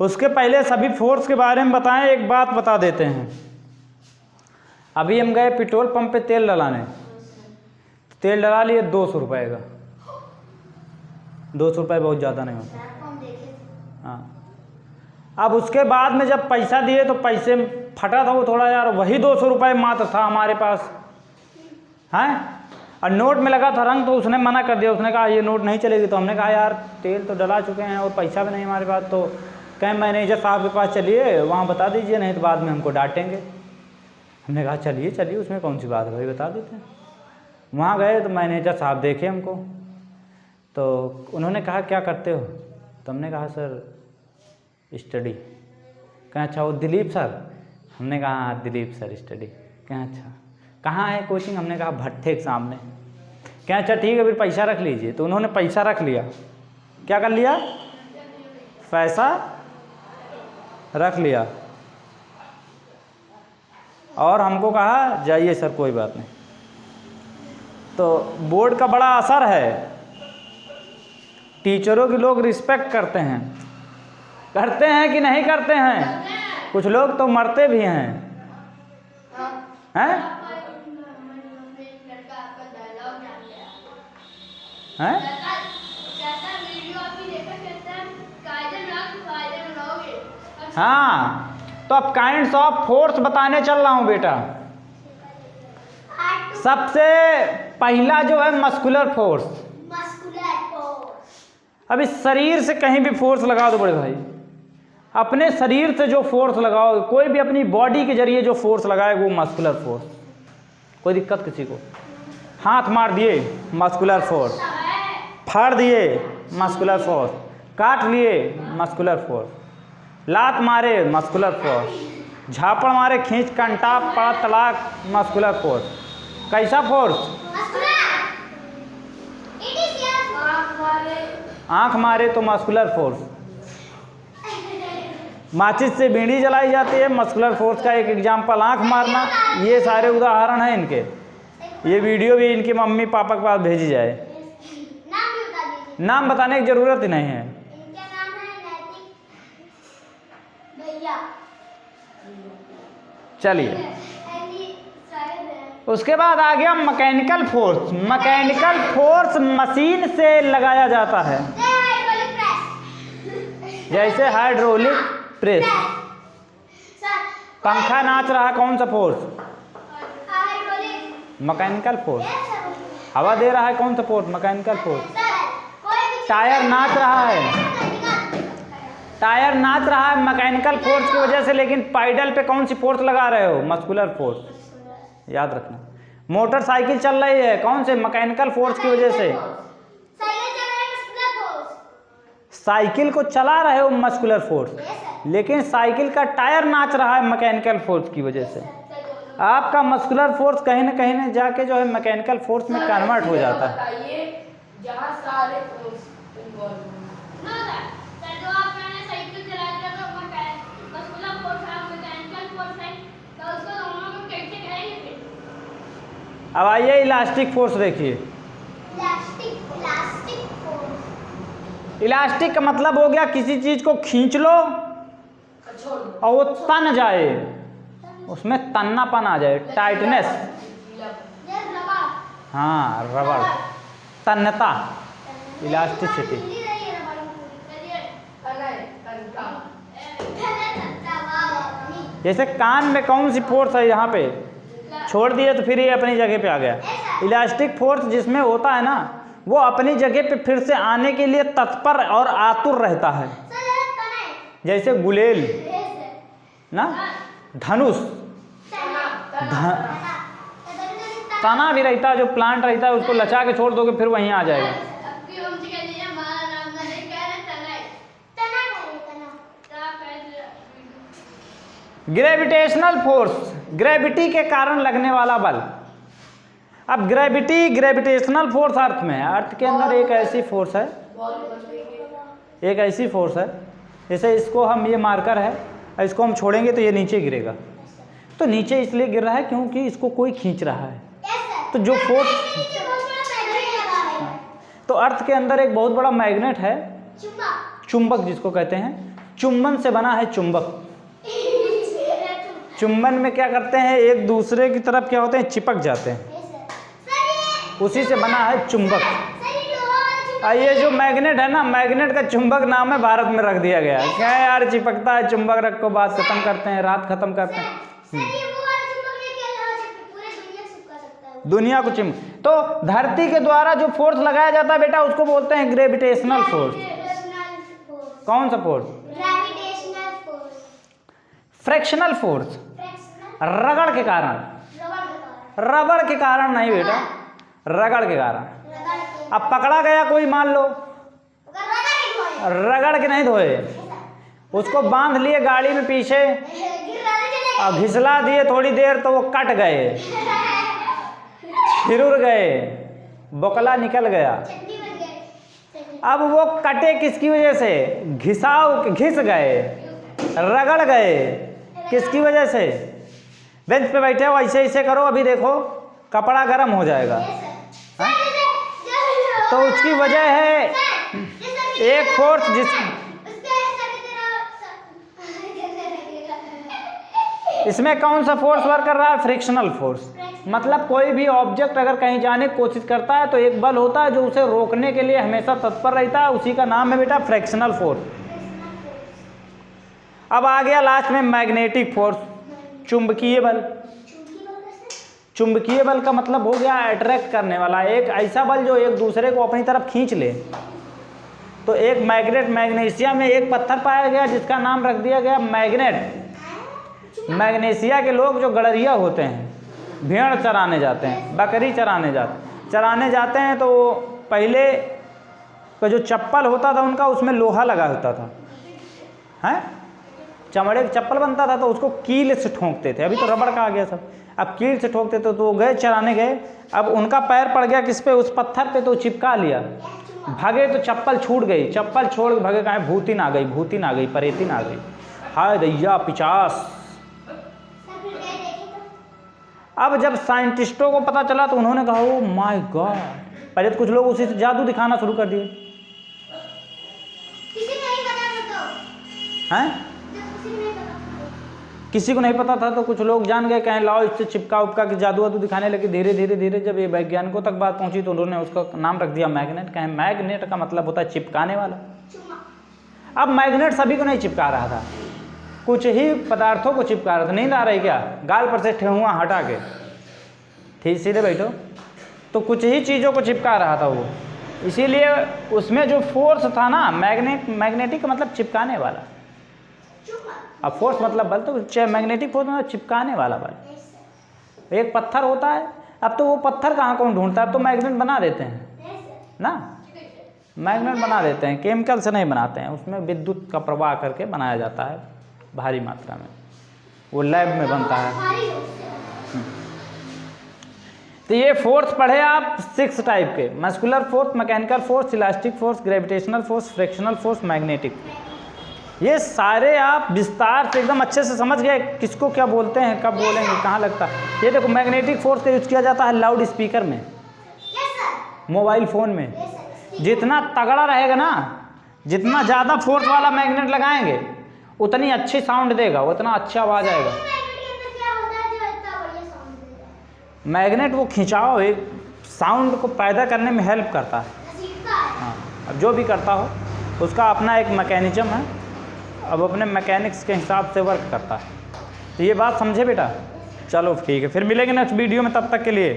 उसके पहले सभी फोर्स के बारे में बताएं। एक बात बता देते हैं, अभी हम गए पेट्रोल पंप पे तेल डलाने, तेल डला लिए 200 रुपये का। 200 रुपये बहुत ज़्यादा नहीं होता। हाँ, अब उसके बाद में जब पैसा दिए तो पैसे फटा था वो थोड़ा यार, वही 200 रुपये मात्र था हमारे पास हैं, और नोट में लगा था रंग, तो उसने मना कर दिया। उसने कहा ये नोट नहीं चलेगी। तो हमने कहा यार तेल तो डला चुके हैं और पैसा भी नहीं हमारे पास। तो कहें मैनेजर साहब के पास चलिए, वहाँ बता दीजिए, नहीं तो बाद में हमको डांटेंगे। हमने कहा चलिए चलिए, उसमें कौन सी बात है भाई, बता देते हैं। वहाँ गए तो मैनेजर साहब देखे हमको, तो उन्होंने कहा क्या करते हो? तो हमने कहा सर स्टडी। कहें अच्छा वो दिलीप सर? हमने कहा हाँ दिलीप सर स्टडी। कहें अच्छा कहाँ है कोचिंग? हमने कहा भट्ठे के सामने। कहें अच्छा ठीक है फिर पैसा रख लीजिए। तो उन्होंने पैसा रख लिया। क्या कर लिया? पैसा रख लिया और हमको कहा जाइए सर कोई बात नहीं। तो बोर्ड का बड़ा असर है, टीचरों की लोग रिस्पेक्ट करते हैं कि नहीं करते हैं? कुछ लोग तो मरते भी हैं हैं? हैं? हाँ, तो अब काइंड्स ऑफ फोर्स बताने चल रहा हूँ बेटा। सबसे पहला जो है मस्कुलर फोर्स। अब इस शरीर से कहीं भी फोर्स लगा दो बड़े भाई, अपने शरीर से जो फोर्स लगाओ, कोई भी अपनी बॉडी के जरिए जो फोर्स लगाए वो मस्कुलर फोर्स। कोई दिक्कत किसी को? हाथ मार दिए मस्कुलर फोर्स, फाड़ दिए मस्कुलर फोर्स, काट लिए मस्कुलर फोर्स, लात मारे मस्कुलर फोर्स, झापड़ मारे, खींच, कंटा पड़ा, तलाक, मस्कुलर फोर्स। कैसा फोर्स? आंख मारे तो मस्कुलर फोर्स। माचिस से बीड़ी जलाई जाती है, मस्कुलर फोर्स का एक एग्जाम्पल आंख मारना। ये सारे उदाहरण हैं इनके। ये वीडियो भी इनकी मम्मी पापा के पास भेजी जाए। नाम बताने की जरूरत ही नहीं है। इनका नाम है नैतिक भैया। चलिए, उसके बाद आ गया mechanical force. Mechanical force machine से लगाया जाता है, जैसे हाइड्रोलिक प्रेस। पंखा नाच रहा, कौन सा फोर्स? Mechanical force. हवा दे रहा है, कौन सा फोर्स? Mechanical force. टायर नाच रहा है, टायर नाच रहा है मैकेनिकल फोर्स की वजह से, लेकिन पैडल पे कौन सी फोर्स लगा रहे हो? Muscular force. याद रखना। मोटरसाइकिल चल रही है, कौन से? मैकेनिकल फोर्स की वजह से। साइकिल को चला रहे हो मस्कुलर फोर्स, लेकिन साइकिल का टायर नाच रहा है मैकेनिकल फोर्स की वजह से। आपका मस्कुलर फोर्स कहीं ना जाके जो है मैकेनिकल फोर्स में कन्वर्ट हो जाता है। अब आइए इलास्टिक फोर्स देखिए। इलास्टिक का मतलब हो गया किसी चीज को खींच लो और वो तन जाए, उसमें तन्नापन आ जाए, टाइटनेस। हाँ, रबड़, तन्यता, इलास्टिसिटी। जैसे कान में कौन सी फोर्स है? यहाँ पे छोड़ दिए तो फिर ये अपनी जगह पे आ गया। इलास्टिक फोर्स जिसमें होता है ना, वो अपनी जगह पे फिर से आने के लिए तत्पर और आतुर रहता है। जैसे गुलेल ना, धनुष, तना भी रहता है, जो प्लांट रहता है उसको लचा के छोड़ दोगे फिर वहीं आ जाएगा। ग्रेविटेशनल फोर्स, ग्रेविटी के कारण लगने वाला बल। अब ग्रेविटी, ग्रेविटेशनल फोर्स अर्थ में है। अर्थ के अंदर एक ऐसी फोर्स है, एक ऐसी फोर्स है, जैसे इसको हम, ये मार्कर है, इसको हम छोड़ेंगे तो ये नीचे गिरेगा। तो नीचे इसलिए गिर रहा है क्योंकि इसको कोई खींच रहा है। तो जो फोर्स, तो अर्थ के अंदर एक बहुत बड़ा मैग्नेट है, चुंबक जिसको कहते हैं, चुंबन से बना है चुंबक। चुंबन में क्या करते हैं, एक दूसरे की तरफ क्या होते हैं, चिपक जाते हैं, उसी से बना है चुंबक। ये जो मैग्नेट है ना, मैग्नेट का चुंबक नाम है भारत में रख दिया गया। क्या है यार, चिपकता है, चुंबक रखो, बात खत्म करते हैं, रात खत्म करते हैं। दुनिया को तो धरती के द्वारा जो फोर्स लगाया जाता है बेटा, उसको बोलते हैं ग्रेविटेशनल फोर्स। कौन सा फोर्स? फ्रैक्शनल फोर्स, रगड़ के कारण। रबड़ के कारण नहीं बेटा, रगड़ के कारण। अब पकड़ा गया कोई, मान लो, रगड़ के नहीं धोए, उसको बांध लिए गाड़ी में पीछे और घिसला दिए थोड़ी देर, तो वो कट गए, छिरुर गए, बोकला निकल गया। अब वो कटे किसकी वजह से? घिस गए, रगड़ गए, किसकी वजह से? बेंच पे बैठे हो, ऐसे ऐसे करो, अभी देखो कपड़ा गर्म हो जाएगा। तो उसकी वजह है एक फोर्स इसमें कौन सा फोर्स वर्क कर रहा है? Frictional force. मतलब कोई भी ऑब्जेक्ट अगर कहीं जाने की कोशिश करता है तो एक बल होता है जो उसे रोकने के लिए हमेशा तत्पर रहता है, उसी का नाम है बेटा फ्रिक्शनल फोर्स। अब आ गया लास्ट में मैग्नेटिक फोर्स, चुंबकीय बल। चुंबकीय बल का मतलब हो गया अट्रैक्ट करने वाला, एक ऐसा बल जो एक दूसरे को अपनी तरफ खींच ले। तो एक मैग्नेशिया में एक पत्थर पाया गया जिसका नाम रख दिया गया मैग्नेट। मैग्नेशिया के लोग जो गड़रिया होते हैं, भेड़ चराने जाते हैं, बकरी चराने जाते हैं, तो पहले का जो चप्पल होता था उनका, उसमें लोहा लगा होता था, हैं, चमड़े का चप्पल बनता था, तो उसको कील से ठोंकते थे। अभी तो रबड़ का आ गया सब, अब कील से ठोकते थे। तो गए चराने गए, अब उनका पैर पड़ गया किस पे? उस पत्थर पे, तो चिपका लिया, भागे तो चप्पल छूट गई, चप्पल छोड़ के भागे, कहाँ भूतिन आ गई, भूतिन आ गई, परेतिन आ गई, हाय दैया 50। अब जब साइंटिस्टों को पता चला तो उन्होंने कहा ओ माय गॉड, पहले तो कुछ लोग उसी से जादू दिखाना शुरू कर दिए, हैं? किसी को नहीं पता था, तो कुछ लोग जान गए, कहें लाओ इससे चिपका उपका के जादू वादू दिखाने लगे। धीरे धीरे धीरे जब ये वैज्ञानिकों तक बात पहुंची तो उन्होंने उसका नाम रख दिया मैग्नेट। कहें मैग्नेट का मतलब होता है चिपकाने वाला। अब मैग्नेट सभी को नहीं चिपका रहा था, कुछ ही पदार्थों को चिपका रहा था। नींद आ रही क्या? गाल पर से ठेहुआ हटा के ठीक सीधे बैठो। तो कुछ ही चीज़ों को चिपका रहा था वो, इसीलिए उसमें जो फोर्स था ना, मैग्नेटिक का मतलब चिपकाने वाला। अब फोर्स मतलब बल, तो मैग्नेटिक फोर्स मतलब चिपकाने वाला बल। एक पत्थर होता है, अब तो वो पत्थर कहाँ कौन ढूंढता है, अब तो मैग्नेट बना देते हैं ना, मैग्नेट बना देते हैं, केमिकल से नहीं बनाते हैं, उसमें विद्युत का प्रवाह करके बनाया जाता है भारी मात्रा में, वो लैब में बनता है। तो ये फोर्स पढ़े आप 6 टाइप के, muscular force, mechanical force, elastic force, gravitational force, frictional force, magnetic. ये सारे आप विस्तार से एकदम अच्छे से समझ गए किसको क्या बोलते हैं, कब बोलेंगे, कहाँ लगता है। ये देखो मैग्नेटिक फोर्स का यूज किया जाता है लाउड स्पीकर में, मोबाइल फ़ोन में। जितना तगड़ा रहेगा ना, जितना ज़्यादा फोर्स वाला मैग्नेट लगाएंगे उतनी अच्छी साउंड देगा, उतना अच्छा आवाज़ आएगा। मैग्नेट वो खिंचाव एक साउंड को पैदा करने में हेल्प करता है। हाँ, अब जो भी करता हो उसका अपना एक मैकेनिज्म है, अब अपने मैकेनिक्स के हिसाब से वर्क करता है। तो ये बात समझे बेटा? चलो ठीक है, फिर मिलेंगे नेक्स्ट वीडियो में, तब तक के लिए।